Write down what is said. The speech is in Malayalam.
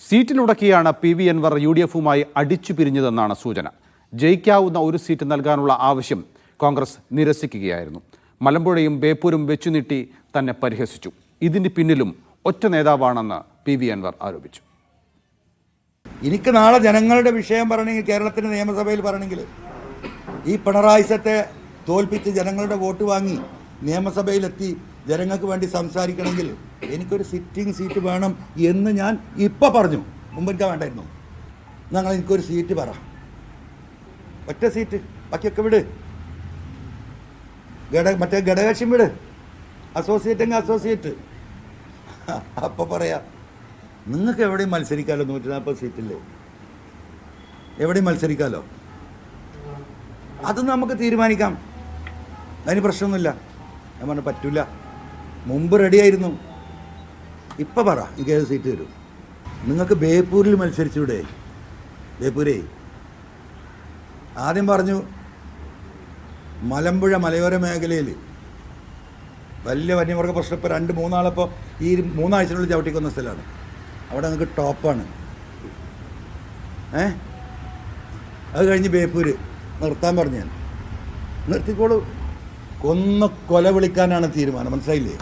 സീറ്റിലുടക്കിയാണ് PV അൻവർ UDF-മായി അടിച്ചു പിരിഞ്ഞതെന്നാണ് സൂചന. ജയിക്കാവുന്ന ഒരു സീറ്റ് നൽകാനുള്ള ആവശ്യം കോൺഗ്രസ് നിരസിക്കുകയായിരുന്നു. മലമ്പുഴയും ബേപ്പൂരും വെച്ചുനീട്ടി തന്നെ പരിഹസിച്ചു. ഇതിന് പിന്നിലും ഒറ്റ നേതാവാണെന്ന് PV അൻവർ ആരോപിച്ചു. എനിക്ക് നാളെ ജനങ്ങളുടെ വിഷയം പറയണമെങ്കിൽ, കേരളത്തിൻ്റെ നിയമസഭയിൽ പറയണമെങ്കിൽ, ഈ പിണറായിസത്തെ തോൽപ്പിച്ച് ജനങ്ങളുടെ വോട്ട് വാങ്ങി നിയമസഭയിലെത്തി ജനങ്ങൾക്ക് വേണ്ടി സംസാരിക്കണമെങ്കിൽ എനിക്കൊരു സിറ്റിംഗ് സീറ്റ് വേണം എന്ന് ഞാൻ ഇപ്പോൾ പറഞ്ഞു. മുമ്പ് എനിക്ക് വേണ്ടായിരുന്നു. ഞങ്ങൾ എനിക്കൊരു സീറ്റ് പറ, ഒറ്റ സീറ്റ്, ബാക്കിയൊക്കെ വിട്, മറ്റേ ഘടകകക്ഷിയും വിട്, അസോസിയേറ്റെങ്കിൽ അസോസിയേറ്റ്. അപ്പോൾ പറയാം, നിങ്ങൾക്ക് എവിടെയും മത്സരിക്കാമല്ലോ, 140 സീറ്റില്ലേ, എവിടെയും മത്സരിക്കാമല്ലോ, അത് നമുക്ക് തീരുമാനിക്കാം, അതിന് പ്രശ്നമൊന്നുമില്ല. ഞാൻ പറഞ്ഞു പറ്റില്ല, മുമ്പ് റെഡിയായിരുന്നു, ഇപ്പം പറ എനിക്ക് ഏത് സീറ്റ് തരും. നിങ്ങൾക്ക് ബേപ്പൂരിൽ മത്സരിച്ചൂടെ? ബേപ്പൂരേ ആദ്യം പറഞ്ഞു മലമ്പുഴ മലയോര മേഖലയിൽ വലിയ വന്യമൃഗ പ്രശ്നം ഇപ്പോൾ 2-3 നാളിപ്പോൾ ഈ 3 ആഴ്ചകളിൽ ചവിട്ടിക്കൊന്ന സ്ഥലമാണ്. അവിടെ നിങ്ങൾക്ക് ടോപ്പാണ്. അത് കഴിഞ്ഞ് ബേപ്പൂര് നിർത്താൻ പറഞ്ഞു. ഞാൻ നിർത്തിക്കോളൂ. കൊല വിളിക്കാനാണ് തീരുമാനം, മനസ്സിലായില്ലേ?